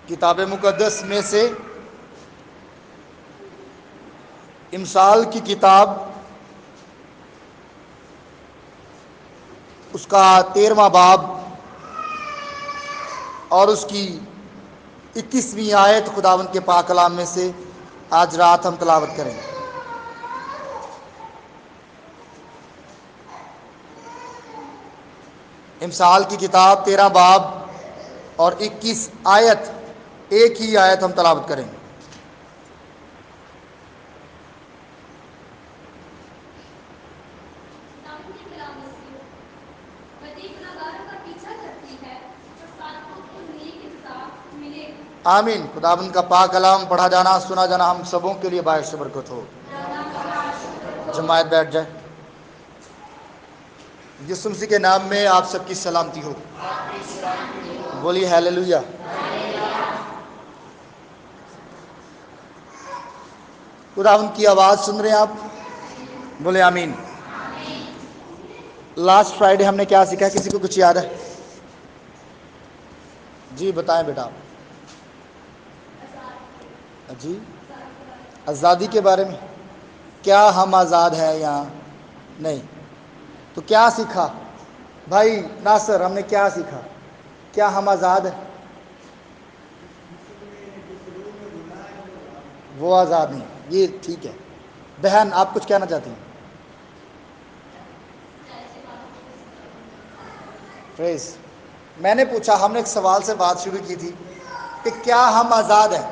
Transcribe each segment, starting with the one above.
کتاب مقدس میں سے امثال کی کتاب اس کا 13واں باب اور اس کی 21ویں آیت خداوند کے پاک کلام میں سے آج رات ہم تلاوت کریں گے۔ امثال کی کتاب 13 باب اور 21 آیت، ایک ہی آیت ہم تلاوت کریں گے۔ آمین۔ خداوند کا پاک کلام پڑھا جانا سنا جانا ہم سبوں کے لیے باعث برکت ہو۔ جماعت بیٹھ جائے۔ یسوع مسیح کے نام میں آپ سب کی سلامتی ہو۔ بولیے ہیلیلویا۔ خداوند کی آواز سن رہے ہیں آپ؟ بولے آمین۔ لاسٹ فرائیڈے ہم نے کیا سیکھا؟ کسی کو کچھ یاد ہے؟ جی بتائیں بیٹا۔ جی آزادی کے بارے میں، کیا ہم آزاد ہیں یا نہیں؟ تو کیا سیکھا بھائی ناصر؟ ہم نے کیا سیکھا؟ کیا ہم آزاد ہیں؟ وہ آزاد نہیں، یہ ٹھیک ہے۔ بہن آپ کچھ کہنا چاہتی ہیں؟ فریز میں نے پوچھا، ہم نے ایک سوال سے بات شروع کی تھی کہ کیا ہم آزاد ہیں؟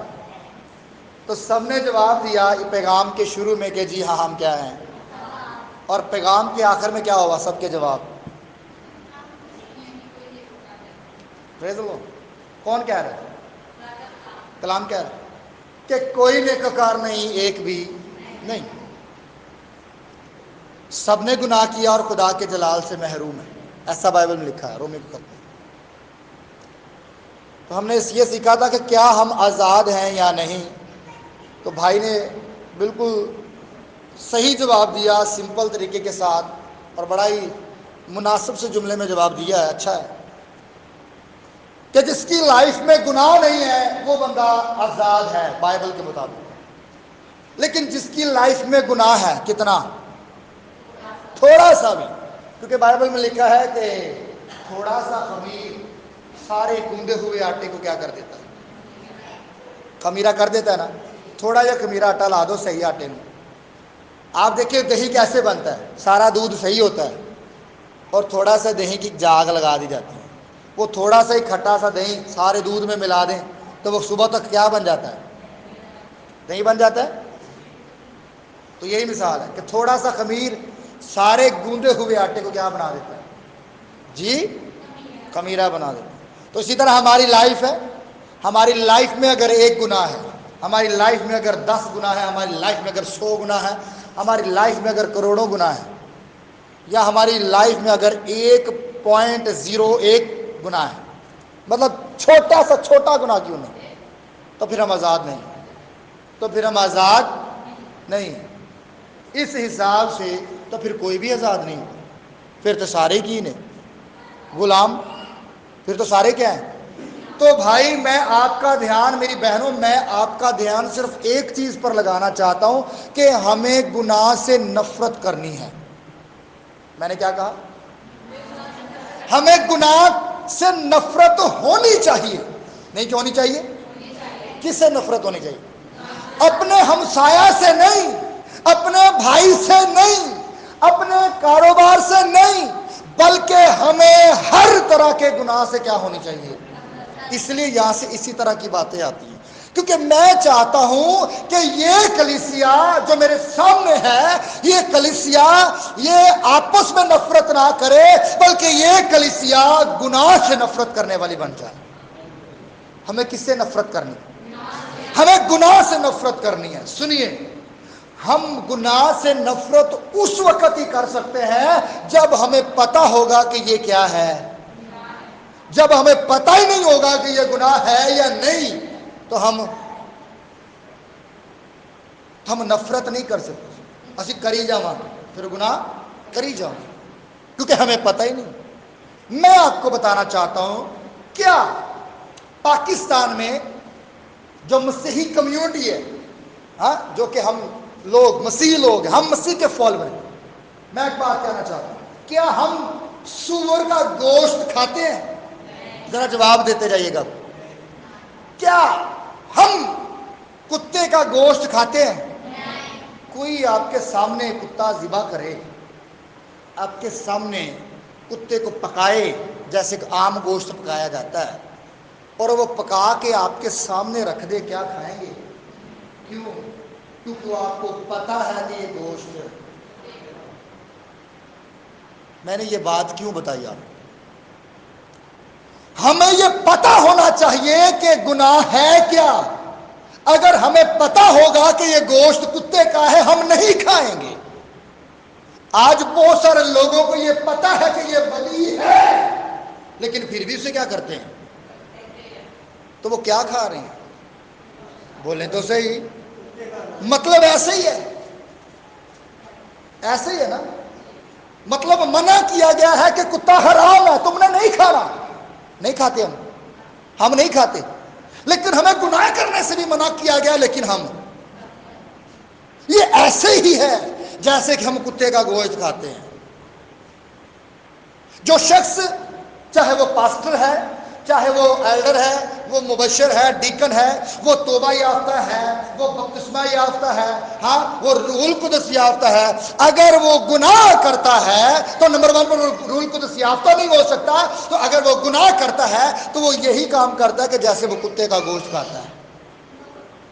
تو سب نے جواب دیا پیغام کے شروع میں کہ جی ہاں ہم کیا ہیں، اور پیغام کے آخر میں کیا ہوا؟ سب کے جواب فریز اللہ۔ کون کہہ رہا ہے؟ کلام کہہ رہا ہے کہ کوئی نیکوکار نہیں، ایک بھی نہیں، سب نے گناہ کیا اور خدا کے جلال سے محروم ہے، ایسا بائبل میں لکھا ہے رومی کو۔ تو ہم نے یہ سیکھا تھا کہ کیا ہم آزاد ہیں یا نہیں؟ تو بھائی نے بالکل صحیح جواب دیا، سمپل طریقے کے ساتھ، اور بڑا ہی مناسب سے جملے میں جواب دیا ہے، اچھا ہے کہ جس کی لائف میں گناہ نہیں ہے وہ بندہ آزاد ہے بائبل کے مطابق، لیکن جس کی لائف میں گناہ ہے کتنا؟ تھوڑا سا بھی، کیونکہ بائبل میں لکھا ہے کہ تھوڑا سا خمیر سارے گوندے ہوئے آٹے کو کیا کر دیتا ہے؟ خمیرہ کر دیتا ہے نا۔ تھوڑا یا خمیرہ آٹا لا دو صحیح آٹے میں، آپ دیکھیں دہی کیسے بنتا ہے، سارا دودھ صحیح ہوتا ہے اور تھوڑا سا دہی کی جاگ لگا دی جاتی ہے، وہ تھوڑا سا ہی کھٹا سا دہی سارے دودھ میں ملا دیں تو وہ صبح تک کیا بن جاتا ہے؟ دہی بن جاتا ہے۔ تو یہی مثال ہے کہ تھوڑا سا خمیر سارے گوندے ہوئے آٹے کو کیا بنا دیتا ہے؟ جی خمیرہ بنا دیتا ہے۔ تو اسی طرح ہماری لائف ہے، ہماری لائف میں اگر ایک گناہ ہے، ہماری لائف میں اگر 10 گناہ ہے، ہماری لائف میں اگر 100 گناہ ہے، ہماری لائف میں اگر کروڑوں گناہ ہے، یا ہماری لائف میں اگر 1.01 گناہ ہے، مطلب چھوٹا سا چھوٹا گناہ کیوں نہیں، تو پھر ہم آزاد نہیں، تو پھر ہم آزاد نہیں۔ اس حساب سے تو پھر کوئی بھی آزاد نہیں، پھر تو سارے کی نے غلام، پھر تو سارے کیا ہیں؟ تو بھائی میں آپ کا دھیان، میری بہنوں میں آپ کا دھیان صرف ایک چیز پر لگانا چاہتا ہوں کہ ہمیں گناہ سے نفرت کرنی ہے۔ میں نے کیا کہا؟ ہمیں گناہ سے نفرت ہونی چاہیے، نہیں کیوں ہونی چاہیے؟ کس سے نفرت ہونی چاہیے؟ اپنے ہمسایہ سے نہیں، اپنے بھائی سے نہیں، اپنے کاروبار سے نہیں، بلکہ ہمیں ہر طرح کے گناہ سے کیا ہونی چاہیے؟ اس لیے یہاں سے اسی طرح کی باتیں آتی ہیں، کیونکہ میں چاہتا ہوں کہ یہ کلیسیا جو میرے سامنے ہے، یہ کلیسیا یہ آپس میں نفرت نہ کرے، بلکہ یہ کلیسیا گناہ سے نفرت کرنے والی بن جائے۔ ہمیں کس سے نفرت کرنی ہے؟ ہمیں گناہ سے نفرت کرنی ہے۔ سنیے، ہم گناہ سے نفرت اس وقت ہی کر سکتے ہیں جب ہمیں پتہ ہوگا کہ یہ کیا ہے۔ جب ہمیں پتہ ہی نہیں ہوگا کہ یہ گناہ ہے یا نہیں تو ہم نفرت نہیں کر سکتے، اسی کری جاواں پھر گناہ کری جاؤں، کیونکہ ہمیں پتہ ہی نہیں۔ میں آپ کو بتانا چاہتا ہوں، کیا پاکستان میں جو مسیحی کمیونٹی ہے، ہاں، جو کہ ہم لوگ مسیح لوگ ہیں، ہم مسیح کے فالوور ہیں، میں ایک بات کہنا چاہتا ہوں، کیا ہم سور کا گوشت کھاتے ہیں؟ ذرا جواب دیتے جائیے گا. کیا ہم کتے کا گوشت کھاتے ہیں؟ کوئی آپ کے سامنے کتا ذبح کرے، آپ کے سامنے کتے کو پکائے جیسے کہ عام گوشت پکایا جاتا ہے، اور وہ پکا کے آپ کے سامنے رکھ دے، کیا کھائیں گے؟ کیوں؟ کیونکہ آپ کو پتا ہے کہ یہ گوشت ہے. میں نے یہ بات کیوں بتائی آپ کو؟ ہمیں یہ پتا ہونا چاہیے کہ گناہ ہے کیا. اگر ہمیں پتا ہوگا کہ یہ گوشت کتے کا ہے، ہم نہیں کھائیں گے. آج بہت سارے لوگوں کو یہ پتا ہے کہ یہ بلی ہے، لیکن پھر بھی اسے کیا کرتے ہیں؟ تو وہ کیا کھا رہے ہیں؟ بولیں تو صحیح. مطلب ایسے ہی ہے، ایسے ہی ہے نا. مطلب منع کیا گیا ہے کہ کتا حرام ہے، تم نے نہیں کھانا. نہیں کھاتے ہم نہیں کھاتے، لیکن ہمیں گناہ کرنے سے بھی منع کیا گیا، لیکن ہم یہ ایسے ہی ہے جیسے کہ ہم کتے کا گوشت کھاتے ہیں. جو شخص، چاہے وہ پاسٹر ہے، چاہے وہ ایلڈر ہے، وہ مبشر ہے، ڈیکن ہے، وہ توبہ یافتہ ہے، وہ بپتسمہ یافتہ ہے، ہاں، وہ روح القدس یافتہ ہے، اگر وہ گناہ کرتا ہے تو نمبر 1 پر روح القدس یافتہ نہیں ہو سکتا. تو اگر وہ گناہ کرتا ہے تو وہ یہی کام کرتا ہے کہ جیسے وہ کتے کا گوشت کھاتا ہے.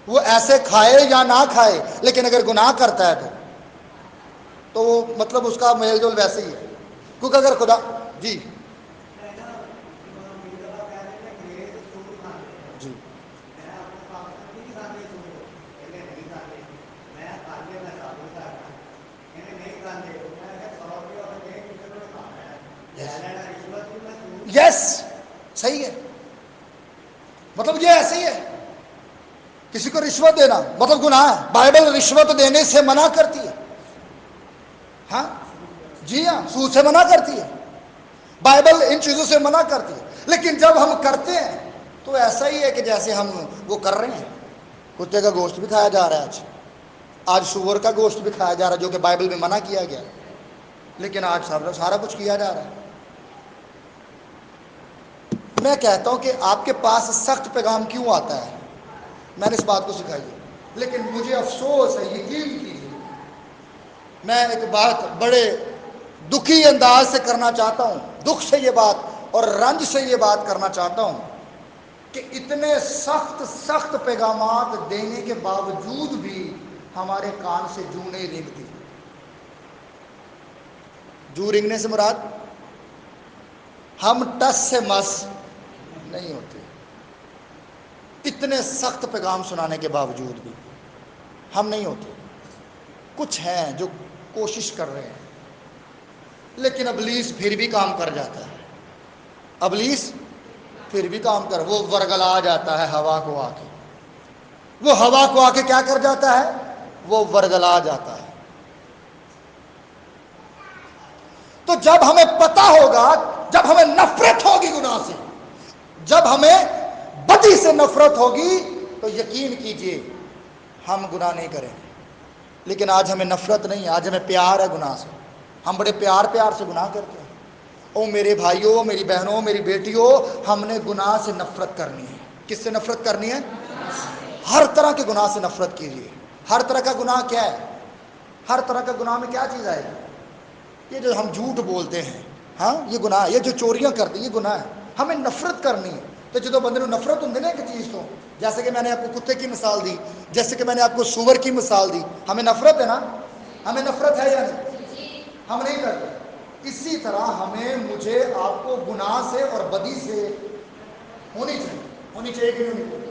وہ ایسے کھائے یا نہ کھائے، لیکن اگر گناہ کرتا ہے تو وہ مطلب اس کا میل جول ویسے ہی ہے. کیونکہ اگر خدا جی جی یس، صحیح ہے. مطلب یہ ایسے ہی ہے، کسی کو رشوت دینا مطلب گناہ ہے. بائبل رشوت دینے سے منع کرتی ہے. ہاں جی ہاں، سود سے منع کرتی ہے. بائبل ان چیزوں سے منع کرتی ہے، لیکن جب ہم کرتے ہیں تو ایسا ہی ہے کہ جیسے ہم وہ کر رہے ہیں. کتے کا گوشت بھی کھایا جا رہا ہے، آج سور کا گوشت بھی کھایا جا رہا ہے، جو کہ بائبل میں منع کیا گیا، لیکن آج سارا کچھ کیا جا رہا ہے. میں کہتا ہوں کہ آپ کے پاس سخت پیغام کیوں آتا ہے؟ میں نے اس بات کو سکھائی ہے، لیکن مجھے افسوس ہے، یقین کیجیے، میں ایک بات بڑے دکھی انداز سے کرنا چاہتا ہوں، دکھ سے یہ بات اور رنج سے یہ بات کرنا چاہتا ہوں کہ اتنے سخت پیغامات دینے کے باوجود بھی ہمارے کان سے جوں نہیں رینگتی. جو رینگنے سے مراد ہم ٹس سے مس نہیں ہوتے. اتنے سخت پیغام سنانے کے باوجود بھی ہم نہیں ہوتے. کچھ ہیں جو کوشش کر رہے ہیں، لیکن ابلیس پھر بھی کام کر جاتا ہے. ابلیس پھر بھی کام کر، وہ ورگلا جاتا ہے ہوا کو آ کے. وہ ہوا کو آ کے کیا کر جاتا ہے؟ وہ ورگلا جاتا ہے. تو جب ہمیں پتا ہوگا، جب ہمیں نفرت ہوگی گناہ سے، جب ہمیں بدی سے نفرت ہوگی، تو یقین کیجئے ہم گناہ نہیں کریں گے. لیکن آج ہمیں نفرت نہیں ہے، آج ہمیں پیار ہے گناہ سے. ہم بڑے پیار سے گناہ کرتے ہیں. او میرے بھائیوں، میری بہنوں، میری بیٹیوں، ہم نے گناہ سے نفرت کرنی ہے. کس سے نفرت کرنی ہے؟ ہر طرح کے گناہ سے نفرت کیجیے. ہر طرح کا گناہ کیا ہے؟ ہر طرح کا گناہ میں کیا چیز آئے گی؟ یہ جو ہم جھوٹ بولتے ہیں، ہاں یہ گناہ ہے. یہ جو چوریاں کرتے ہیں یہ گناہ ہے. ہمیں نفرت کرنی ہے. تو جدو بندے کو نفرت ہوں نا ایک چیز تو، جیسے کہ میں نے آپ کو کتے کی مثال دی، جیسے کہ میں نے آپ کو سور کی مثال دی، ہمیں نفرت ہے نا؟ ہمیں نفرت ہے یا نہیں؟ ہم نہیں کرتے. اسی طرح ہمیں، مجھے، آپ کو گناہ سے اور بدی سے ہونی چاہیے کہ نہیں؟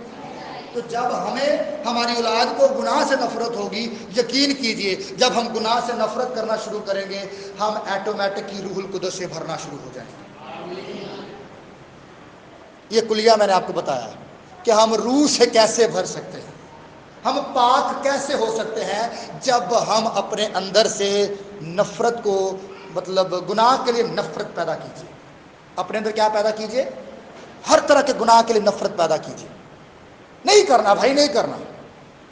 تو جب ہمیں، ہماری اولاد کو گناہ سے نفرت ہوگی، یقین کیجئے جب ہم گناہ سے نفرت کرنا شروع کریں گے، ہم ایٹومیٹک کی روح القدس سے بھرنا شروع ہو جائیں گے. یہ کلیہ میں نے آپ کو بتایا کہ ہم روح سے کیسے بھر سکتے ہیں، ہم پاک کیسے ہو سکتے ہیں. جب ہم اپنے اندر سے نفرت کو، مطلب گناہ کے لیے نفرت پیدا کیجیے. اپنے اندر کیا پیدا کیجیے؟ ہر طرح کے گناہ کے لیے نفرت پیدا کیجیے. نہیں کرنا بھائی، نہیں کرنا.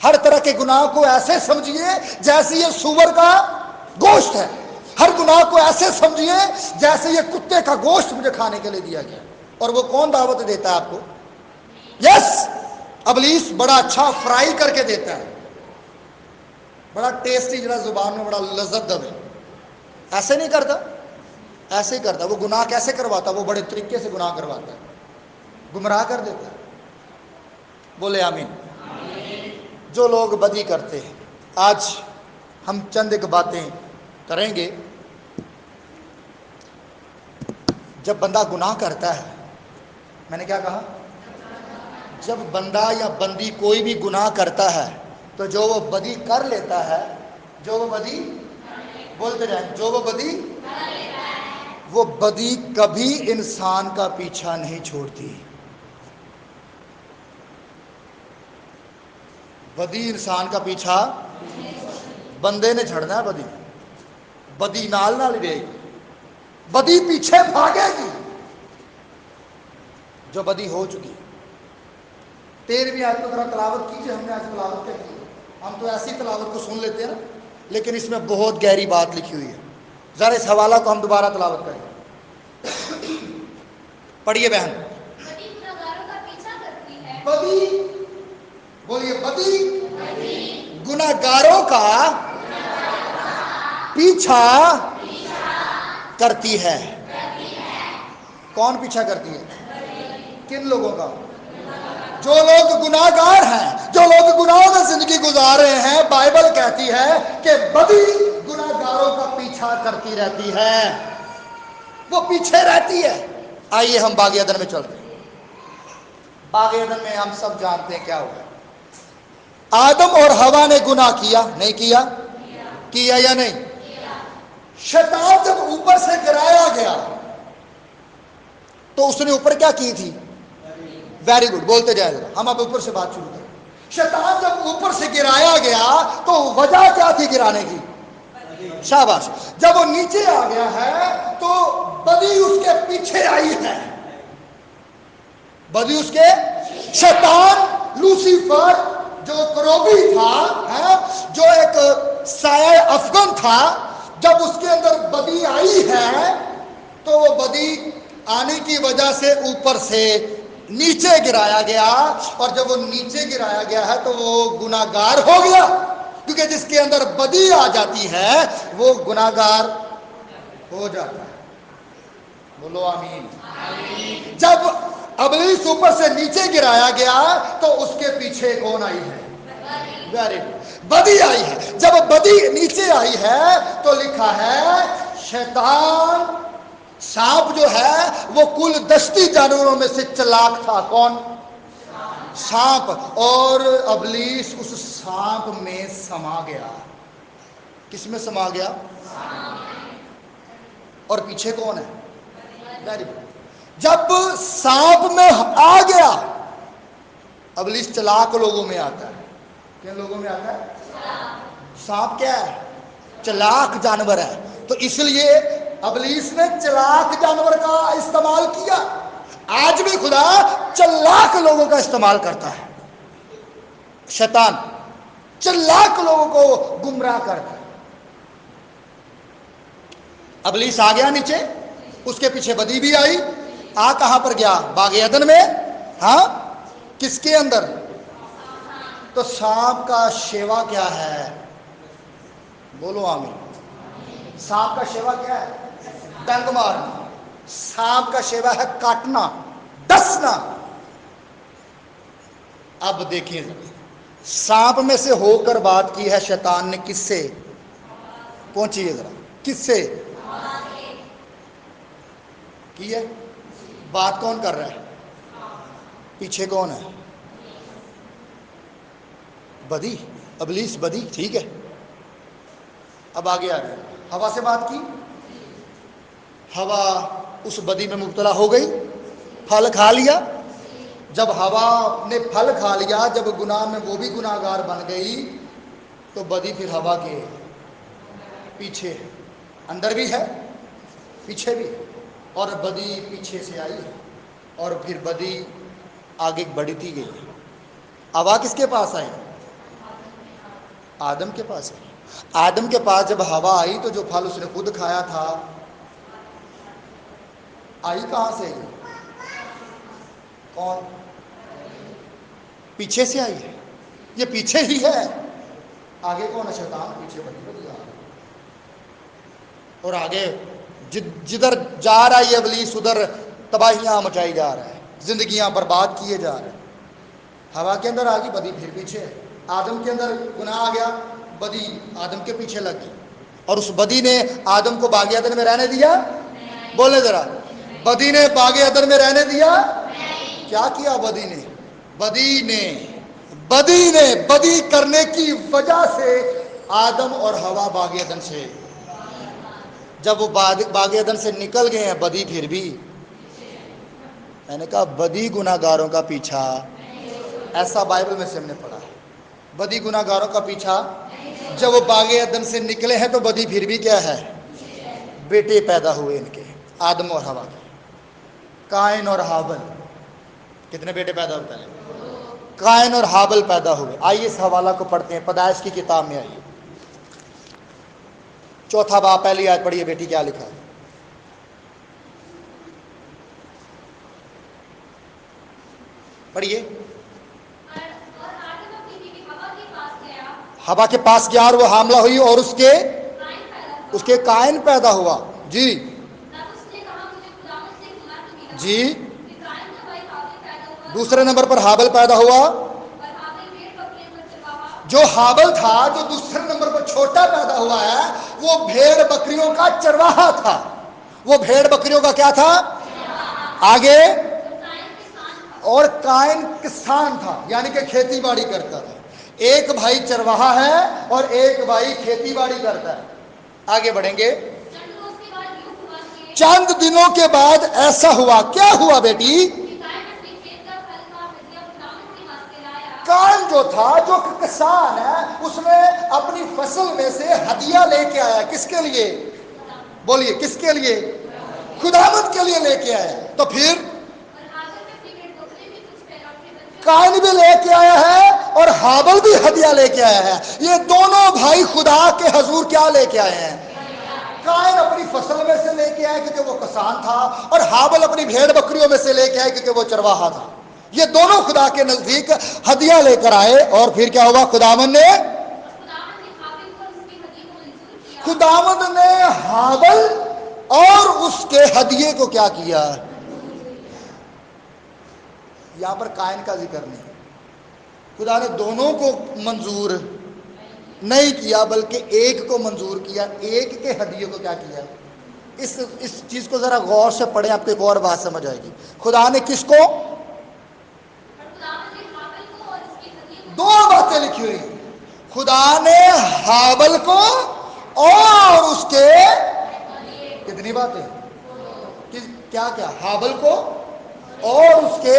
ہر طرح کے گناہ کو ایسے سمجھیے جیسے یہ سور کا گوشت ہے. ہر گناہ کو ایسے سمجھیے جیسے یہ کتے کا گوشت مجھے کھانے کے لیے دیا گیا. اور وہ کون دعوت دیتا ہے آپ کو؟ یس، ابلیس بڑا اچھا فرائی کر کے دیتا ہے، بڑا ٹیسٹی، جڑا زبان میں بڑا لذت دب ہے. ایسے نہیں کرتا، ایسے ہی کرتا. وہ گناہ کیسے کرواتا؟ وہ بڑے طریقے سے گناہ کرواتا ہے، گمراہ کر دیتا ہے. بولے آمین. جو لوگ بدی کرتے ہیں، آج ہم چند ایک باتیں کریں گے. جب بندہ گناہ کرتا ہے، میں نے کیا کہا؟ جب بندہ یا بندی کوئی بھی گناہ کرتا ہے تو جو وہ بدی کر لیتا ہے، جو وہ بدی، بولتے جائیں، جو وہ بدی، وہ بدی کبھی انسان کا پیچھا نہیں چھوڑتی. بدی انسان کا پیچھا، بندے نے چھڑنا ہے. بدی بدی نال نال رہے گی، بدی پیچھے بھاگے گی جو بدی ہو چکی. 13ویں آیت کو ذرا تلاوت کیجیے. ہم نے آج تلاوت کیا کی؟ ہم تو ایسی تلاوت کو سن لیتے ہیں، لیکن اس میں بہت گہری بات لکھی ہوئی ہے. ذرا اس حوالہ کو ہم دوبارہ تلاوت کریں. پڑھیے بہن. بدی گناہگاروں کا پیچھا کرتی ہے. بدی، بولیے، بدی گناہگاروں کا پیچھا کرتی ہے. کون پیچھا کرتی ہے؟ کن لوگوں کا؟ جو لوگ گناہ گار ہیں، جو لوگ گناہوں میں زندگی گزار رہے ہیں. بائبل کہتی ہے کہ بدی گناہ گاروں کا پیچھا کرتی رہتی ہے، وہ پیچھے رہتی ہے. آئیے ہم باغ عدن میں چلتے ہیں. باغ عدن میں ہم سب جانتے ہیں کیا ہوا. آدم اور حوا نے گناہ کیا، نہیں کیا؟ کیا یا نہیں؟ شیطان جب اوپر سے گرایا گیا تو اس نے اوپر کیا کی تھی؟ ویری گڈ، بولتے جائے ذرا. ہم اب اوپر سے بات شروع کریں. شیطان جب اوپر سے گرایا گیا تو وجہ کیا تھی گرانے کی؟ شاباش. جب وہ نیچے آ گیا ہے تو بدی اس کے پیچھے آئی ہے. بدی اس کے، شیطان لوسیفر جو کروبی تھا، جو ایک سایہ افغن تھا، جب اس کے اندر بدی آئی ہے تو وہ بدی آنے کی وجہ سے اوپر سے نیچے گرایا گیا. اور جب وہ نیچے گرایا گیا ہے تو وہ گناہگار ہو گیا، کیونکہ جس کے اندر بدی آ جاتی ہے وہ گناہگار ہو جاتا ہے. بولو آمین. جب ابلیس اوپر سے نیچے گرایا گیا تو اس کے پیچھے کون آئی ہے؟ ویری گڈ، بدی آئی ہے. جب بدی نیچے آئی ہے تو لکھا ہے شیطان، سانپ جو ہے وہ کل دستی جانوروں میں سے چلاک تھا. کون؟ سانپ. اور ابلیس اس سانپ میں سما گیا. کس میں سما گیا؟ اور پیچھے کون ہے؟ Very good. جب سانپ میں آ گیا، ابلیس چلاک لوگوں میں آتا ہے. کن لوگوں میں آتا ہے؟ سانپ کیا ہے؟ چلاک جانور ہے. تو اس لیے ابلیس نے چلاک جانور کا استعمال کیا. آج بھی خدا چلاک لوگوں کا استعمال کرتا ہے. شیطان چلاک لوگوں کو گمراہ کرتا ہے. ابلیس آ گیا نیچے، اس کے پیچھے بدی بھی آئی. آ کہاں پر گیا؟ باغ عدن میں. ہاں، کس کے اندر؟ تو سانپ کا شیوا کیا ہے؟ بولو آمین. سانپ کا شیوا کیا ہے؟ ڈنگ مارنا. سانپ کا شیوا ہے کاٹنا، ڈسنا. اب دیکھیے، سانپ میں سے ہو کر بات کی ہے شیطان نے کس سے؟ پہنچیے ذرا، کس سے کی ہے؟ بات کون کر رہا ہے؟ پیچھے کون ہے؟ بدی، ابلیس، بدی. ٹھیک ہے، اب آگے آ گیا. ہوا سے بات کی، ہوا اس بدی میں مبتلا ہو گئی، پھل کھا لیا. جب ہوا نے پھل کھا لیا، جب گناہ میں وہ بھی گناہگار بن گئی تو بدی پھر ہوا کے پیچھے، اندر بھی ہے پیچھے بھی. اور بدی پیچھے سے آئی اور پھر بدی آگے بڑھتی گئی. ہوا کس کے پاس آئی؟ آدم کے پاس آئی۔ آدم کے پاس جب ہوا آئی تو جو پھل اس نے خود کھایا تھا آئی کہاں سے؟ کون؟ پیچھے سے آئی ہے، یہ پیچھے ہی ہے۔ آگے کون ہے؟ شیطان۔ پیچھے بڑی بڑی آ رہی اور آگے جدھر جا رہا ہے یہ ابلیس ادھر تباہیاں مچائی جا رہا ہے، زندگیاں برباد کیے جا رہے ہیں۔ ہوا کے اندر آ گئی، بدی پھر پیچھے ہے۔ آدم کے اندر گناہ آ گیا، بدی آدم کے پیچھے لگ گئی، اور اس بدی نے آدم کو باغ عدن میں رہنے دیا؟ بولے ذرا، بدی نے باغ عدن میں رہنے دیا؟ کیا کیا بدی نے؟ بدی کرنے کی وجہ سے آدم اور ہوا باغ عدن سے، جب وہ باغ عدن سے نکل گئے ہیں، بدی پھر بھی، میں نے کہا بدی گناہ گاروں کا پیچھا، ایسا بائبل میں سے ہم نے پڑھا ہے، بدی گناہ گاروں کا پیچھا۔ جب وہ باغ عدن سے نکلے ہیں تو بدی پھر بھی کیا ہے؟ بیٹے پیدا ہوئے ان کے، آدم اور ہوا کے، قائن اور حابل۔ کتنے بیٹے پیدا ہوتے ہیں؟ قائن اور حابل پیدا ہوئے۔ آئیے اس حوالہ کو پڑھتے ہیں، پیدائش کی کتاب میں آئیے، 4 باب پہلی آیت پڑھیے بیٹی، کیا لکھا ہے؟ پڑھیے۔ ہوا کے پاس گیا اور وہ حاملہ ہوئی اور اس کے قائن پیدا ہوا۔ جی جی۔ دوسرے نمبر پر حابل پیدا ہوا۔ جو حابل تھا، جو دوسرے نمبر پر چھوٹا پیدا ہوا ہے، وہ بھیڑ بکریوں کا چرواہا تھا۔ وہ بھیڑ بکریوں کا کیا تھا؟ آگے، اور قائن کسان تھا، یعنی کہ کھیتی باڑی کرتا تھا۔ ایک بھائی چرواہا ہے اور ایک بھائی کھیتی باڑی کرتا ہے۔ آگے بڑھیں گے۔ چند دنوں کے بعد ایسا ہوا، کیا ہوا بیٹی؟ قائن جو تھا، جو کسان ہے، اس نے اپنی فصل میں سے ہدیہ لے کے آیا۔ کس کے لیے؟ بولیے، کس کے لیے؟ خداوند کے لیے لے کے آیا۔ تو پھر قائن بھی لے کے آیا ہے اور حابل بھی ہدیہ لے کے آیا ہے۔ یہ دونوں بھائی خدا کے حضور کیا لے کے آئے ہیں؟ قائن اپنی فصل میں سے لے کے آیا کیونکہ وہ کسان تھا، اور حابل اپنی بھیڑ بکریوں میں سے لے کے آئے کیونکہ وہ چرواہا تھا۔ یہ دونوں خدا کے نزدیک ہدیہ لے کر آئے، اور پھر کیا ہوا؟ خداوند نے حابل اور اس کے ہدیے کو کیا کیا؟ یہاں پر قائن کا ذکر نہیں، خدا نے دونوں کو منظور نہیں کیا، بلکہ ایک کو منظور کیا، ایک کے ہدیے کو کیا کیا؟ اس چیز کو ذرا غور سے پڑھیں، آپ کو ایک اور بات سمجھ آئے گی۔ خدا نے کس کو؟ دو باتیں لکھی ہوئی، خدا نے حابل کو اور اس کے، کتنی باتیں؟ کیا کیا؟ حابل کو اور اس کے،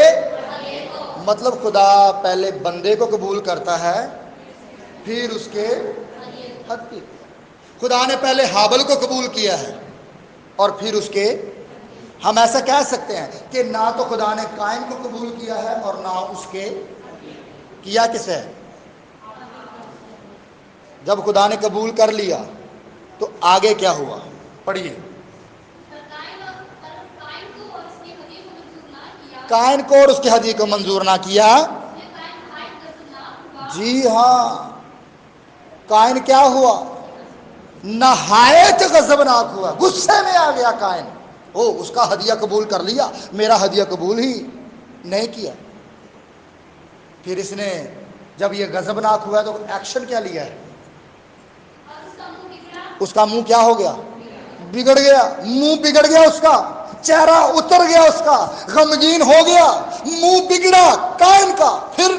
مطلب خدا پہلے بندے کو قبول کرتا ہے، پھر اس کے ہدیے۔ خدا نے پہلے حابل کو قبول کیا ہے اور پھر اس کے، ہم ایسا کہہ سکتے ہیں کہ نہ تو خدا نے قائن کو قبول کیا ہے اور نہ اس کے، کیا کس ہے؟ جب خدا نے قبول کر لیا تو آگے کیا ہوا؟ پڑھیے۔ قائن کو اور اس کے ہدیے کو منظور نہ کیا۔ جی ہاں، قائن کیا ہوا؟ نہایت غضبناک ہوا، غصے میں آ گیا قائن۔ اس کا ہدیہ قبول کر لیا، میرا ہدیہ قبول ہی نہیں کیا۔ پھر اس نے جب یہ غضبناک ہوا تو ایکشن کیا لیا ہے؟ اس کا منہ کیا ہو گیا؟ بگڑ گیا، منہ بگڑ گیا، اس کا چہرہ اتر گیا، اس کا غمگین ہو گیا، منہ بگڑا قائن کا۔ پھر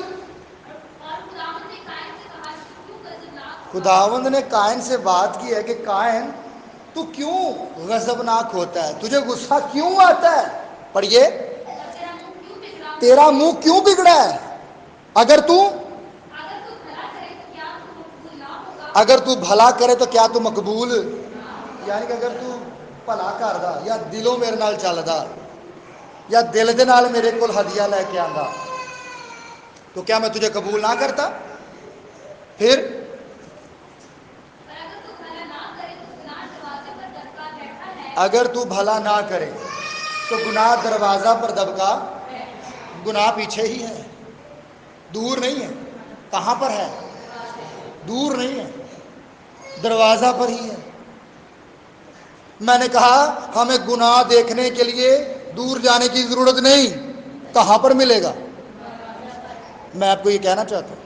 خداوند نے قائن سے بات کی ہے کہ قائن تو کیوں غضبناک ہوتا ہے؟ تجھے غصہ کیوں آتا ہے؟ پڑھیے، تیرا منہ کیوں بگڑا ہے؟ اگر تو بھلا کرے تو کیا تو مقبول، یعنی کہ اگر تو بھلا کردا یا دلوں میرے نال چلدا یا دل دے نال میرے کول ہدیہ لے کے آندا تو کیا میں تجھے قبول نہ کرتا؟ پھر اگر تو بھلا نہ کرے تو گناہ دروازہ پر دبکا، گناہ پیچھے ہی ہے، دور نہیں ہے۔ کہاں پر ہے؟ دور نہیں ہے، دروازہ پر ہی ہے۔ میں نے کہا ہمیں گناہ دیکھنے کے لیے دور جانے کی ضرورت نہیں، کہاں پر ملے گا؟ میں آپ کو یہ کہنا چاہتا ہوں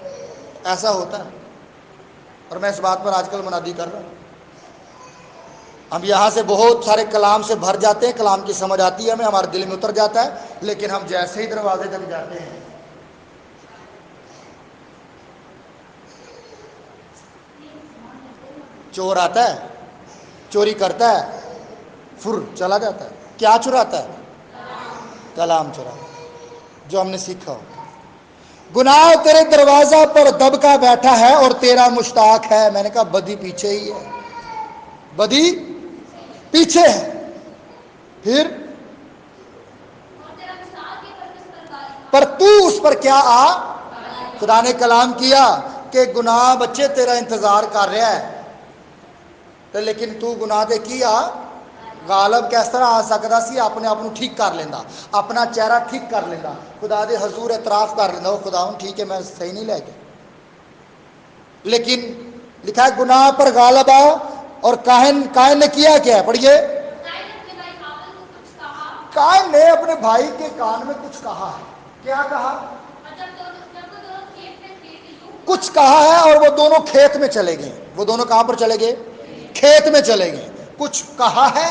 ایسا ہوتا ہے، اور میں اس بات پر آج کل منادی کر رہا ہوں۔ ہم یہاں سے بہت سارے کلام سے بھر جاتے ہیں، کلام کی سمجھ آتی ہے ہمیں، ہمارے دل میں اتر جاتا ہے، لیکن ہم جیسے ہی دروازے تک جاتے ہیں چور آتا ہے، چوری کرتا ہے، پھر چلا جاتا ہے۔ کیا چراتا ہے؟ کلام چراتا ہے، جو ہم نے سیکھا ہو۔ گناہ تیرے دروازہ پر دبکا بیٹھا ہے اور تیرا مشتاق ہے۔ میں نے کہا بدی پیچھے ہی ہے، بدی پیچھے ہے۔ پھر پر تو اس پر کیا آ؟ خدا نے کلام کیا کہ گناہ بچے تیرا انتظار کر رہا ہے، تو لیکن تو گناہ دے کی آ غالب کس طرح آ سکتا سی؟ اپنے آپ کو ٹھیک کر لینا، اپنا چہرہ ٹھیک کر لینا، خدا دے حضور اعتراف کر لینا، وہ خدا ٹھیک ہے میں صحیح نہیں لے گیا۔ لیکن لکھا ہے گناہ پر غالب آ، اور کائن نے کیا کیا؟ پڑھیے، کائن نے اپنے بھائی کے کان میں کچھ کہا ہے۔ کیا کہا؟ کچھ کہا ہے، اور وہ دونوں کھیت میں چلے گئے۔ وہ دونوں کہاں پر چلے گئے؟ کھیت میں چلے گئے۔ کچھ کہا ہے،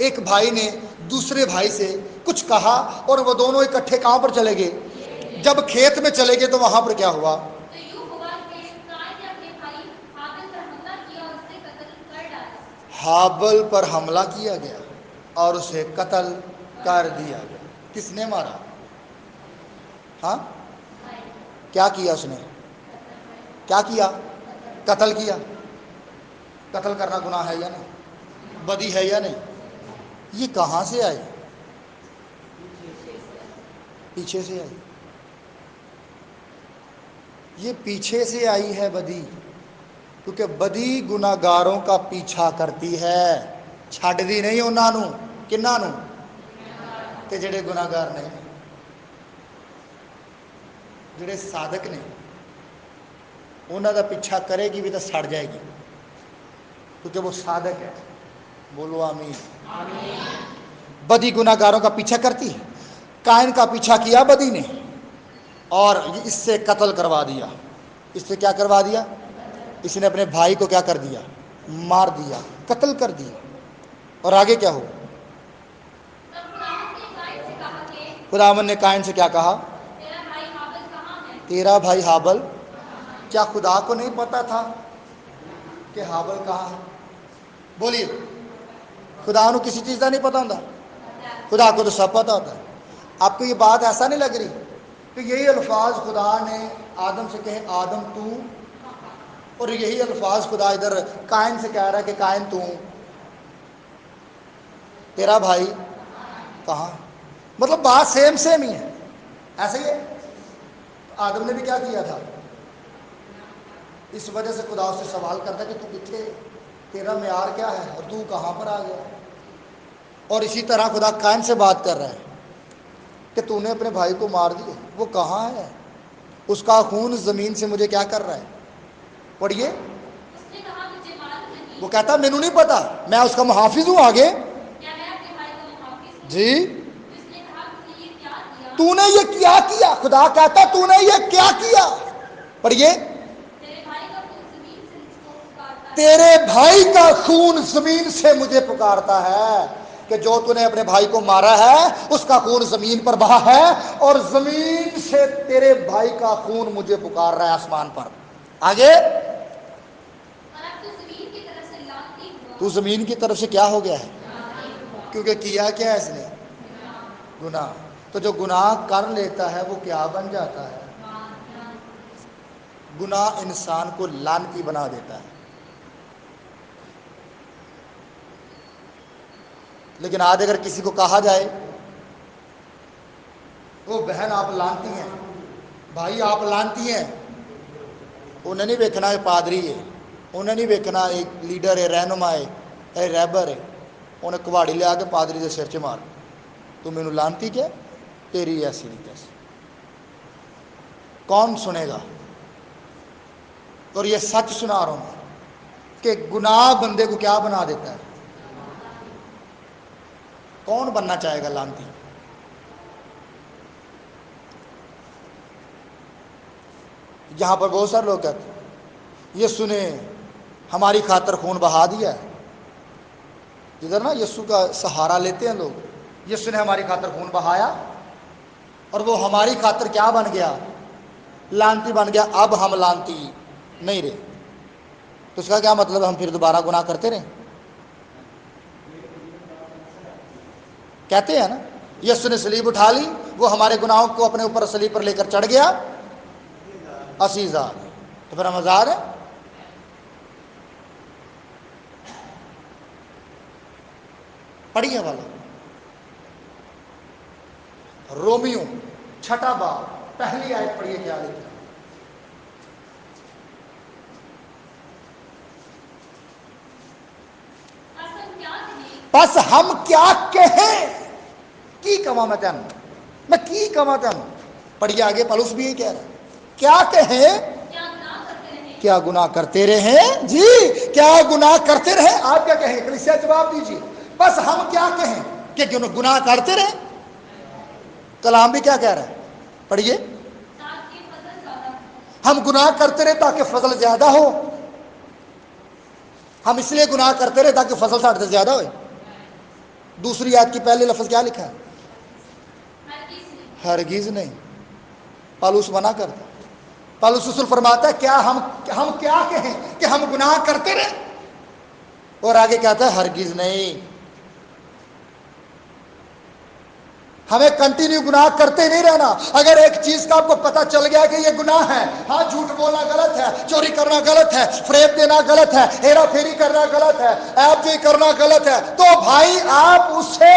ایک بھائی نے دوسرے بھائی سے کچھ کہا، اور وہ دونوں اکٹھے کہاں پر چلے گئے؟ جب کھیت میں چلے گئے تو وہاں پر کیا ہوا؟ ہابل پر حملہ کیا گیا اور اسے قتل کر دیا گیا۔ کس نے مارا؟ ہاں، کیا کیا اس نے؟ کیا کیا؟ قتل کیا۔ قتل کرنا گناہ ہے یا نہیں؟ بدی ہے یا نہیں؟ یہ کہاں سے آئی؟ پیچھے سے آئی۔ یہ پیچھے سے آئی ہے بدی، کیونکہ بدی گناہ گاروں کا پیچھا کرتی ہے، چھڈ دی نہیں انہاں نوں۔ کنہاں نوں؟ کہ جڑے گناہ گار نہیں، جڑے صادق نے، انہاں دا پیچھا کرے گی بھی تو سڑ جائے گی، کیونکہ وہ صادق ہے۔ بولو آمین۔ بدی گناہ گاروں کا پیچھا کرتی ہے۔ قائن کا پیچھا کیا بدی نے، اور اس سے قتل کروا دیا۔ اس سے کیا کروا دیا؟ اس نے اپنے بھائی کو کیا کر دیا؟ مار دیا، قتل کر دیا۔ اور آگے کیا ہو؟ خداوند نے قائن سے کیا کہا؟ تیرا بھائی حابل۔ کیا خدا کو نہیں پتا تھا کہ حابل کہاں ہے؟ بولیے، خدا کو کسی چیز کا نہیں پتا ہوتا؟ خدا کو تو سب پتا ہوتا ہے۔ آپ کو یہ بات ایسا نہیں لگ رہی کہ یہی الفاظ خدا نے آدم سے کہے آدم تو، اور یہی الفاظ خدا ادھر قائن سے کہہ رہا ہے کہ قائن تو، تیرا بھائی کہاں؟ مطلب بات سیم ہی ہے، ایسے ہی ہے۔ آدم نے بھی کیا کیا تھا؟ اس وجہ سے خدا اس سے سوال کرتا ہے کہ تو کتنے، تیرا معیار کیا ہے اور تو کہاں پر آ گیا؟ اور اسی طرح خدا قائن سے بات کر رہا ہے کہ تو نے اپنے بھائی کو مار دیا، وہ کہاں ہے؟ اس کا خون زمین سے مجھے کیا کر رہا ہے؟ پڑھیے، وہ کہتا مینوں نہیں پتا، میں اس کا محافظ ہوں۔ آگے جی، تو نے یہ کیا کیا؟ خدا کہتا تو نے یہ کیا کیا؟ پڑھیے، تیرے بھائی کا خون زمین سے مجھے پکارتا ہے، کہ جو تو نے اپنے بھائی کو مارا ہے اس کا خون زمین پر بہا ہے، اور زمین سے تیرے بھائی کا خون مجھے پکار رہا ہے آسمان پر۔ آگے، تو زمین کی طرف سے کیا ہو گیا ہے؟ کیونکہ کیا کیا ہے اس نے؟ گناہ۔ تو جو گناہ کر لیتا ہے وہ کیا بن جاتا ہے؟ گناہ انسان کو لعنتی بنا دیتا ہے۔ لیکن آج اگر کسی کو کہا جائے وہ بہن آپ لعنتی ہیں، بھائی آپ لانتی ہیں، انہیں نہیں ویکھنا ہے پادری ہے، انہیں نہیں ویکھنا ایک لیڈر ہے، رہنما ہے، اے رہبر ہے، انہیں کواڑی لیا کے پادری کے سر 'چ مار، تو مینوں لانتی کیا، تیری ایسی نہیں تیسی، کون سنے گا؟ اور یہ سچ سنا رہا ہوں کہ گناہ بندے کو کیا بنا دیتا ہے؟ کون بننا چاہے گا لانتی؟ یہاں پر بہت سارے لوگ کہتے ہیں یسوع نے ہماری خاطر خون بہا دیا ہے، ادھر نا یسوع کا سہارا لیتے ہیں لوگ، یسوع نے ہماری خاطر خون بہایا اور وہ ہماری خاطر کیا بن گیا؟ لانتی بن گیا، اب ہم لانتی نہیں رہے۔ تو اس کا کیا مطلب ہے؟ ہم پھر دوبارہ گناہ کرتے رہیں؟ کہتے ہیں نا یسوع نے صلیب اٹھا لی، وہ ہمارے گناہوں کو اپنے اوپر صلیب پر لے کر چڑھ گیا، اسی آزاد، تو پھر ہم آزاد ہیں؟ پڑھیے والا رومیو 6 باب پہلی آیت پڑھیے، کیا لکھا؟ بس ہم کیا کہیں، کی کہاں میں کی کہاں تم، پڑھیے آگے، پالوس بھی یہی کہہ رہا ہے، کیا کہیں، کیا گناہ کرتے رہے؟ جی کیا گناہ کرتے رہے؟ آپ کیا کہیں؟ کلیسیا جواب دیجیے، بس ہم کیا کہیں کہ گناہ کرتے رہے؟ کلام بھی کیا کہہ رہا ہے؟ پڑھیے، ہم گناہ کرتے رہے تاکہ فضل زیادہ ہو، ہم اس لیے گناہ کرتے رہے تاکہ فضل ساٹھ سے زیادہ ہوئے۔ دوسری آیت کی پہلے لفظ کیا لکھا ہے؟ ہرگز نہیں، پالوس منع کرتا، پالوس رسول فرماتا ہے کیا ہم کیا کہیں کہ ہم گناہ کرتے رہے، اور آگے کہتا ہے ہرگز نہیں، ہمیں کنٹینیو گناہ کرتے نہیں رہنا۔ اگر ایک چیز کا آپ کو پتہ چل گیا کہ یہ گناہ ہے، ہاں جھوٹ بولنا غلط ہے، چوری کرنا غلط ہے، فریب دینا غلط ہے، ہیرا پھیری کرنا غلط ہے، ایپ جوئی کرنا غلط ہے، تو بھائی آپ اس سے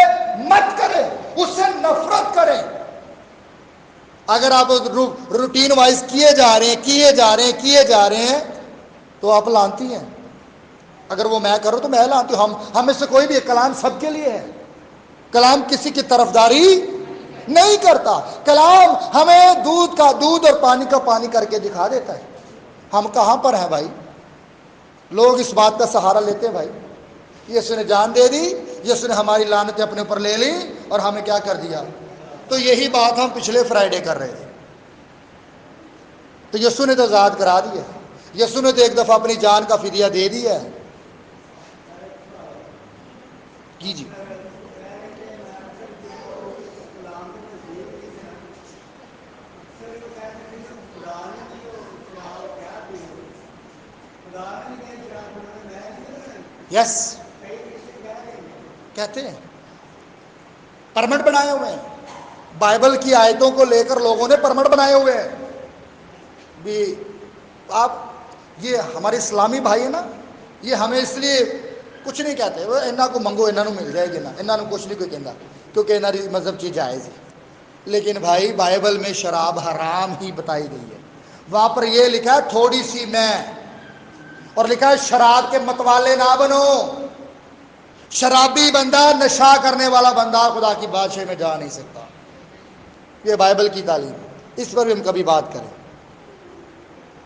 مت کریں، اس سے نفرت کریں۔ اگر آپ روٹین وائز کیے جا رہے ہیں تو آپ لانتی ہیں۔ اگر وہ میں کروں تو میں لانتی ہوں، ہم میں سے کوئی بھی، کلام سب کے لیے ہے، کلام کسی کی طرفداری نہیں کرتا، کلام ہمیں دودھ کا دودھ اور پانی کا پانی کر کے دکھا دیتا ہے۔ ہم کہاں پر ہیں بھائی؟ لوگ اس بات کا سہارا لیتے ہیں بھائی، یسوع نے جان دے دی، یسوع نے ہماری لعنتیں اپنے اوپر لے لی اور ہمیں کیا کر دیا۔ تو یہی بات ہم پچھلے فرائیڈے کر رہے تھے، تو یسوع نے تو آزاد کرا دیا، یسوع نے تو ایک دفعہ اپنی جان کا فدیہ دے دیا ہے۔ جی یس کہتے ہیں، پرمٹ بنائے ہوئے ہیں، بائبل کی آیتوں کو لے کر لوگوں نے پرمٹ بنائے ہوئے ہیں بھی۔ آپ یہ ہمارے اسلامی بھائی ہیں نا، یہ ہمیں اس لیے کچھ نہیں کہتے، وہ انہوں کو منگو انہوں مل جائے گی نا، انہوں کچھ نہیں کوئی کہنا، کیونکہ انہوں مذہب چیز جائز ہے۔ لیکن بھائی بائبل میں شراب حرام ہی بتائی گئی ہے، وہاں پر یہ لکھا ہے تھوڑی سی میں، اور لکھا ہے شراب کے متوالے نہ بنو۔ شرابی بندہ، نشہ کرنے والا بندہ خدا کی بادشاہی میں جا نہیں سکتا، یہ بائبل کی تعلیم، اس پر بھی ہم کبھی بات کریں۔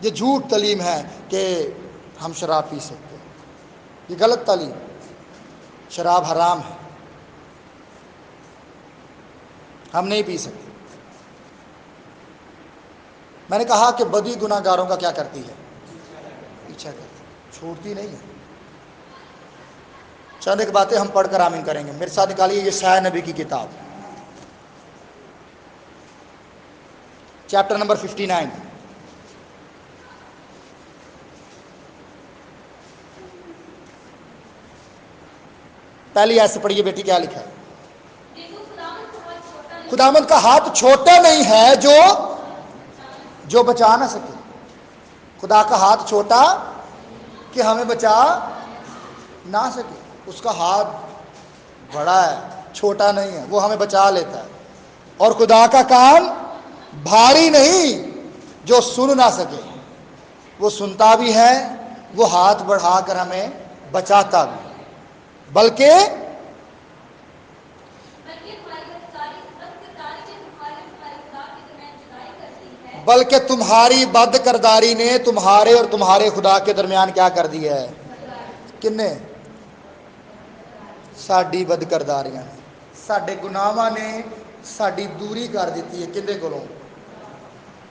یہ جھوٹ تعلیم ہے کہ ہم شراب پی سکتے ہیں، یہ غلط تعلیم، شراب حرام ہے، ہم نہیں پی سکتے۔ میں نے کہا کہ بدی گناہ گاروں کا کیا کرتی ہے؟ پیچھا کرتی، چھوڑتی نہیں ہے۔ چند ایک باتیں ہم پڑھ کر آمین کریں گے، میرے ساتھ نکالیے یشعیاء نبی کی کتاب، چیپٹر نمبر 59، پہلی آیت سے پڑھیے بیٹی، کیا لکھا ہے؟ خداوند کا ہاتھ چھوٹا نہیں ہے جو بچا نہ سکے۔ خدا کا ہاتھ چھوٹا کہ ہمیں بچا نہ سکے، اس کا ہاتھ بڑا ہے، چھوٹا نہیں ہے، وہ ہمیں بچا لیتا ہے۔ اور خدا کا کام بھاری نہیں جو سن نہ سکے وہ سنتا بھی ہے، وہ ہاتھ بڑھا کر ہمیں بچاتا بھی، بلکہ تمہاری بد کرداری نے تمہارے اور تمہارے خدا کے درمیان کیا کر دی ہے؟ کن نے؟ ساڈی بد کرداریاں نے، ساڈے گناہاں نے ساڈی دوری کر دیتی ہے کدے کولوں؟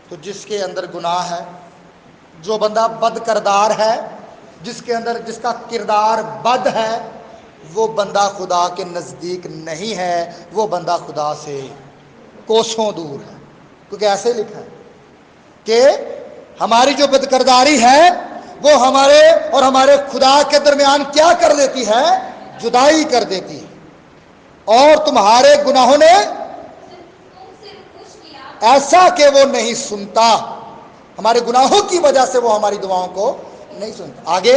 تو جس کے اندر گناہ ہے، جو بندہ بد کردار ہے، جس کے اندر جس کا کردار بد ہے، وہ بندہ خدا کے نزدیک نہیں ہے، وہ بندہ خدا سے کوسوں دور ہے، کیونکہ ایسے لکھا ہے کہ ہماری جو بد کرداری ہے وہ ہمارے اور ہمارے خدا کے درمیان کیا کر دیتی ہے؟ جدائی کر دیتی ہے، اور تمہارے گناہوں نے ایسا کہ وہ نہیں سنتا، ہمارے گناہوں کی وجہ سے وہ ہماری دعاؤں کو نہیں سنتا۔ آگے،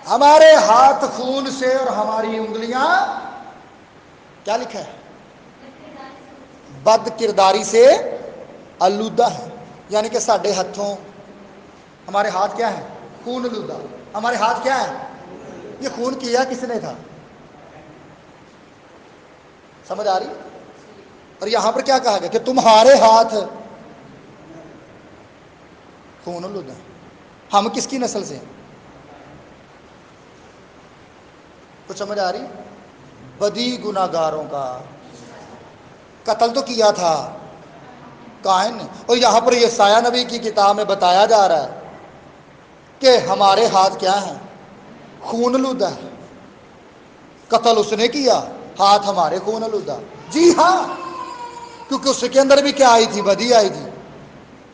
ہمارے ہاتھ خون سے اور ہماری انگلیاں کیا لکھا ہے؟ بد کرداری سے آلودہ ہے، یعنی کہ ساڈے ہاتھوں، ہمارے ہاتھ کیا ہے؟ خون آلودہ۔ ہمارے ہاتھ کیا ہے؟ یہ خون کیا کس نے تھا؟ سمجھ آ رہی؟ اور یہاں پر کیا کہا گیا کہ تمہارے ہاتھ خون آلودہ ہیں۔ ہم کس کی نسل سے ہیں؟ کچھ سمجھ آ رہی؟ بدی گناہ گاروں کا قتل تو کیا تھا قائن نے، اور یہاں پر یہ سایہ نبی کی کتاب میں بتایا جا رہا ہے کہ ہمارے ہاتھ کیا ہیں؟ خون آلودہ ہے۔ قتل اس نے کیا، ہاتھ ہمارے خون آلودہ۔ جی ہاں، کیونکہ اس کے اندر بھی کیا آئی تھی؟ بدی آئی تھی،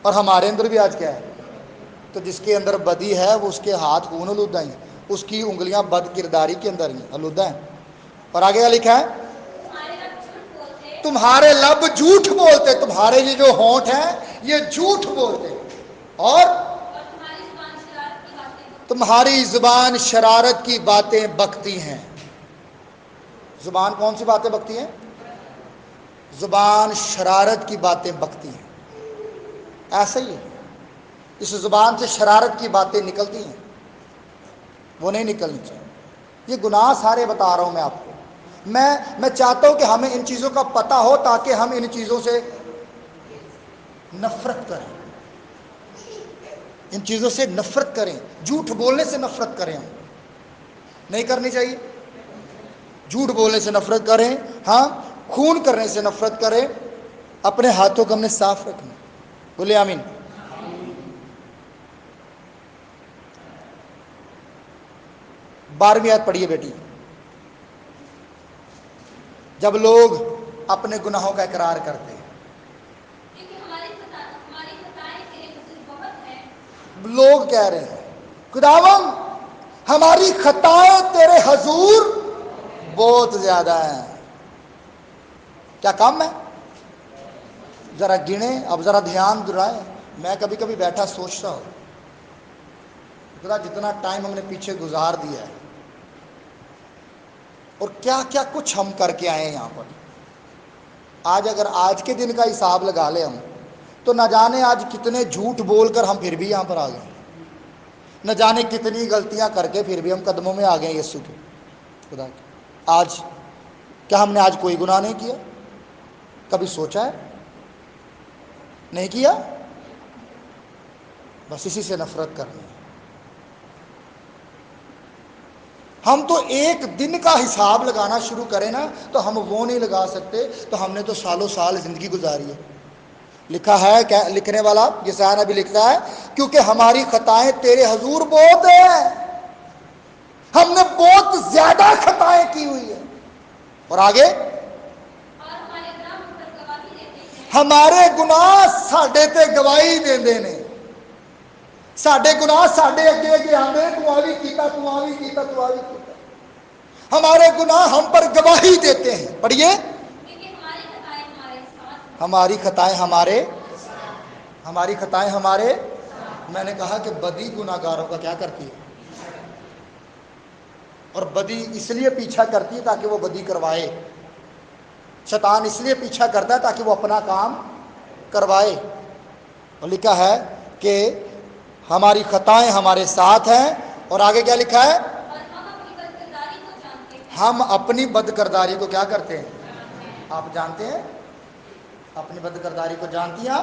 اور ہمارے اندر بھی آج کیا ہے؟ تو جس کے اندر بدی ہے وہ اس کے ہاتھ خون آلودہ ہیں، اس کی انگلیاں بد کرداری کے اندر ہیں، آلودہ ہیں۔ اور آگے کیا لکھا ہے؟ تمہارے لب جھوٹ بولتے، تمہارے یہ جو ہونٹ ہیں یہ جھوٹ بولتے، اور تمہاری زبان شرارت کی باتیں بکتی ہیں۔ زبان کون سی باتیں بکتی ہیں؟ زبان شرارت کی باتیں بکتی ہیں۔ ایسا ہی ہے، اس زبان سے شرارت کی باتیں نکلتی ہیں، وہ نہیں نکلنی چاہیے۔ یہ گناہ سارے بتا رہا ہوں میں آپ کو، میں چاہتا ہوں کہ ہمیں ان چیزوں کا پتہ ہو تاکہ ہم ان چیزوں سے نفرت کریں، ان چیزوں سے نفرت کریں، جھوٹ بولنے سے نفرت کریں، ہم نہیں کرنی چاہیے۔ جھوٹ بولنے سے نفرت کریں، ہاں، خون کرنے سے نفرت کریں، اپنے ہاتھوں کو ہم نے صاف رکھنا۔ بولے آمین۔ بارہویں آیت پڑھیے بیٹی۔ جب لوگ اپنے گناہوں کا اقرار کرتے ہیں، لوگ کہہ رہے ہیں خداوند ہماری خطائیں تیرے حضور بہت زیادہ ہیں۔ کیا کام ہے؟ ذرا گنیں، اب ذرا دھیان دلائیں۔ میں کبھی کبھی بیٹھا سوچتا ہوں خدا جتنا ٹائم ہم نے پیچھے گزار دیا ہے اور کیا کیا کچھ ہم کر کے آئے ہیں یہاں پر۔ آج اگر آج کے دن کا حساب لگا لیں ہم تو نہ جانے آج کتنے جھوٹ بول کر ہم پھر بھی یہاں پر آ گئے، نہ جانے کتنی غلطیاں کر کے پھر بھی ہم قدموں میں آ گئے ہیں یسوع کے، خدا کے۔ آج کیا ہم نے آج کوئی گناہ نہیں کیا؟ کبھی سوچا ہے؟ نہیں کیا، بس اسی سے نفرت کرنی ہے۔ ہم تو ایک دن کا حساب لگانا شروع کریں نا تو ہم وہ نہیں لگا سکتے، تو ہم نے تو سالوں سال زندگی گزاری ہے۔ لکھا ہے، کیا لکھنے والا یسایہ نبی لکھتا ہے، کیونکہ ہماری خطائیں تیرے حضور بہت ہیں، ہم نے بہت زیادہ خطائیں کی ہوئی ہیں۔ اور آگے، ہمارے گناہ ساڈے تے گواہی دیندے نے، ساڈے گناہ ساڈے اگے اگے آندے، تو آ بھی کیتا، تو آ بھی کیتا، تو آ بھی کیتا، ہمارے گناہ ہم پر گواہی دیتے ہیں۔ پڑھیے، ہماری خطائیں ہمارے، میں نے کہا کہ بدی گناہ گاروں کا کیا کرتی ہے؟ اور بدی اس لیے پیچھا کرتی ہے تاکہ وہ بدی کروائے۔ شیطان اس لیے پیچھا کرتا ہے تاکہ وہ اپنا کام کروائے. اور لکھا ہے کہ ہماری خطائیں ہمارے ساتھ ہیں، اور آگے کیا لکھا ہے؟ ہم اپنی بد کرداری کو کیا کرتے ہیں؟ آپ جانتے ہیں اپنی بد کرداری کو؟ جانتی ہیں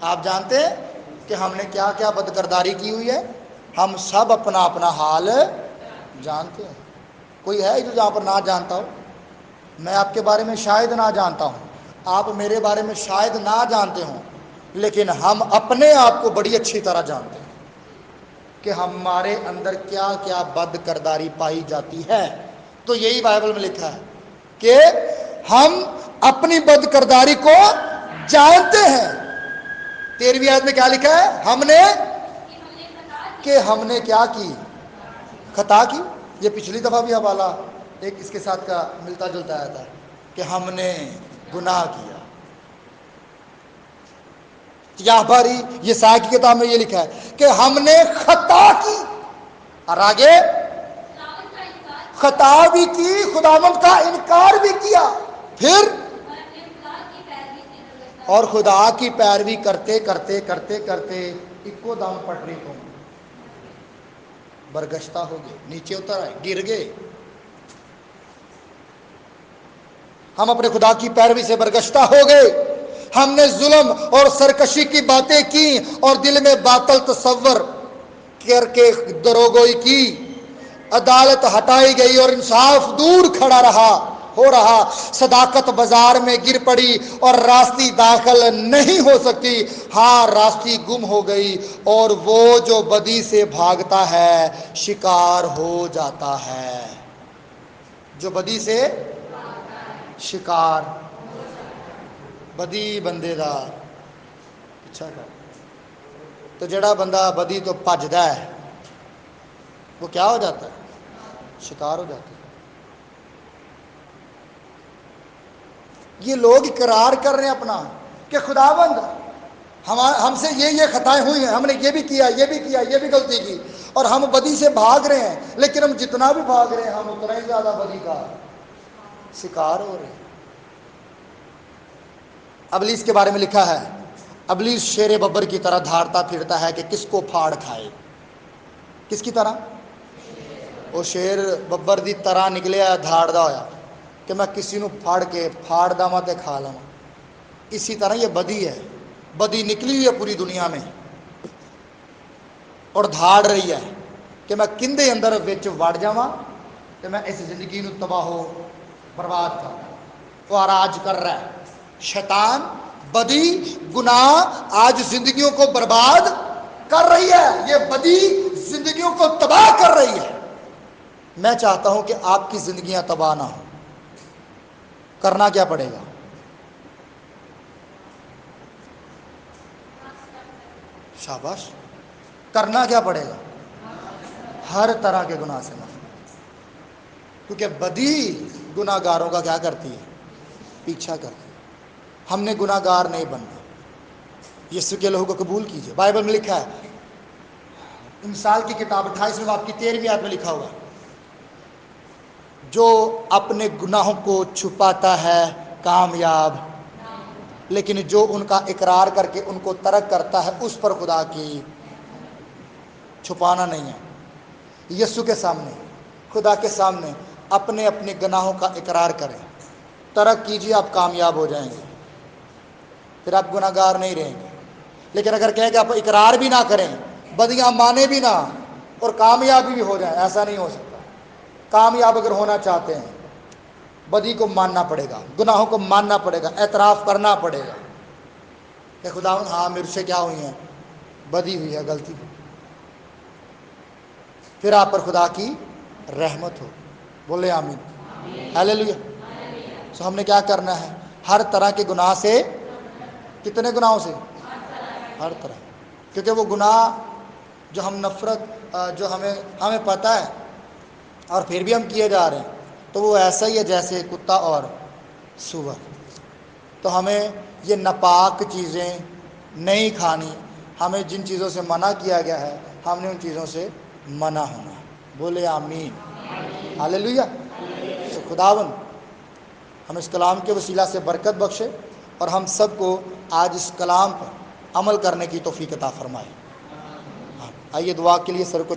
آپ جانتے ہیں کہ ہم نے کیا کیا بد کرداری کی ہوئی ہے؟ ہم سب اپنا اپنا حال جانتے ہیں. کوئی ہے جو جہاں پر نہ جانتا ہو؟ میں آپ کے بارے میں شاید نہ جانتا ہوں، آپ میرے بارے میں شاید نہ جانتے ہوں، لیکن ہم اپنے آپ کو بڑی اچھی طرح جانتے ہیں کہ ہمارے اندر کیا کیا بد کرداری پائی جاتی ہے. تو یہی بائبل میں لکھا ہے کہ ہم اپنی بد کرداری کو جانتے ہیں. 13ویں آیت میں کیا لکھا ہے؟ ہم نے کیا کی؟ خطا کی. یہ پچھلی دفعہ بھی حوالہ ایک اس کے ساتھ کا ملتا جلتا آیا تھا کہ ہم نے گناہ کیا. یہاں پر ہی یہ سائے کی کتاب میں یہ لکھا ہے کہ ہم نے خطا کی، اور آگے خطا بھی کی، خداوند کا انکار بھی کیا، پھر اور خدا کی پیروی کرتے کرتے کرتے کرتے اکو دم پٹری کو برگشتہ ہو گئے، نیچے اتر آئے، گر گئے. ہم اپنے خدا کی پیروی سے برگشتہ ہو گئے. ہم نے ظلم اور سرکشی کی باتیں کی اور دل میں باطل تصور کر کے دروگوئی کی. عدالت ہٹائی گئی اور انصاف دور کھڑا ہو رہا. صداقت بازار میں گر پڑی اور راستی داخل نہیں ہو سکتی. ہاں، راستی گم ہو گئی اور وہ جو بدی سے بھاگتا ہے شکار ہو جاتا ہے. جو بدی سے شکار، بدی بندے دا اچھا کر تو جڑا بندہ بدی تو بھجدا ہے وہ کیا ہو جاتا ہے؟ شکار ہو جاتا ہے. یہ لوگ اقرار کر رہے ہیں اپنا کہ خداوند ہم سے یہ خطائیں ہوئی ہیں، ہم نے یہ بھی کیا، یہ بھی کیا، یہ بھی غلطی کی، اور ہم بدی سے بھاگ رہے ہیں. لیکن ہم جتنا بھی بھاگ رہے ہیں ہم اتنا ہی زیادہ بدی کا شکار ہو رہے ہیں. ابلیس کے بارے میں لکھا ہے ابلیس شیر ببر کی طرح دھاڑتا پھرتا ہے کہ کس کو پھاڑ کھائے. کس کی طرح؟ وہ شیر ببر دی طرح نکلیا دھاڑدا ہویا کہ میں کسی نو پھاڑ کے پھاڑ داواں تے کھا لواں. اسی طرح یہ بدی ہے، بدی نکلی ہوئی ہے پوری دنیا میں اور دھاڑ رہی ہے کہ میں کندے اندر وچ وڑ جاواں کہ میں اس زندگی نو تباہ و برباد کر دوں. وہ راج کر رہا ہے شیطان، بدی، گناہ آج زندگیوں کو برباد کر رہی ہے. یہ بدی زندگیوں کو تباہ کر رہی ہے. میں چاہتا ہوں کہ آپ کی زندگیاں تباہ نہ ہوں. کرنا کیا پڑے گا؟ شاباش. کرنا کیا پڑے گا؟ ہر طرح کے گناہ سے نفرت، کیونکہ بدی گناہ گاروں کا کیا کرتی ہے؟ پیچھا کرتی ہے. ہم نے گناہ گار نہیں بننا. یسوع کے لہو کو قبول کیجئے. بائبل میں لکھا ہے مثال کی کتاب 28 باب کی 13ویں آیت میں لکھا ہوا جو اپنے گناہوں کو چھپاتا ہے کامیاب، لیکن جو ان کا اقرار کر کے ان کو ترک کرتا ہے اس پر خدا کی چھپانا نہیں ہے. یسوع کے سامنے، خدا کے سامنے اپنے اپنے گناہوں کا اقرار کریں، ترک کیجیے، آپ کامیاب ہو جائیں گے، پھر آپ گناہ گار نہیں رہیں گے. لیکن اگر کہیں کہ آپ اقرار بھی نہ کریں، بدیاں مانے بھی نہ اور کامیابی بھی ہو جائیں، ایسا نہیں ہو سکتا. کامیاب اگر ہونا چاہتے ہیں بدی کو ماننا پڑے گا، گناہوں کو ماننا پڑے گا، اعتراف کرنا پڑے گا کہ خداوند ہاں میرے سے کیا ہوئی ہیں؟ بدی ہوئی ہے، غلطی ہوئی. پھر آپ پر خدا کی رحمت ہو. بولے آمین. ہاللیلویا. سو ہم نے کیا کرنا ہے؟ ہر طرح کے گناہ سے. کتنے گناہوں سے؟ ہر طرح. کیونکہ وہ گناہ جو ہم نفرت جو ہمیں پتہ ہے اور پھر بھی ہم کیے جا رہے ہیں تو وہ ایسا ہی ہے جیسے کتا اور سور. تو ہمیں یہ ناپاک چیزیں نہیں کھانی. ہمیں جن چیزوں سے منع کیا گیا ہے ہم نے ان چیزوں سے منع ہونا ہے. بولے آمین. ہاللیلویا. تو خداوند ہم اس کلام کے وسیلہ سے برکت بخشے اور ہم سب کو آج اس کلام پر عمل کرنے کی توفیق عطا فرمائے۔ آئیے دعا کے لیے سر کو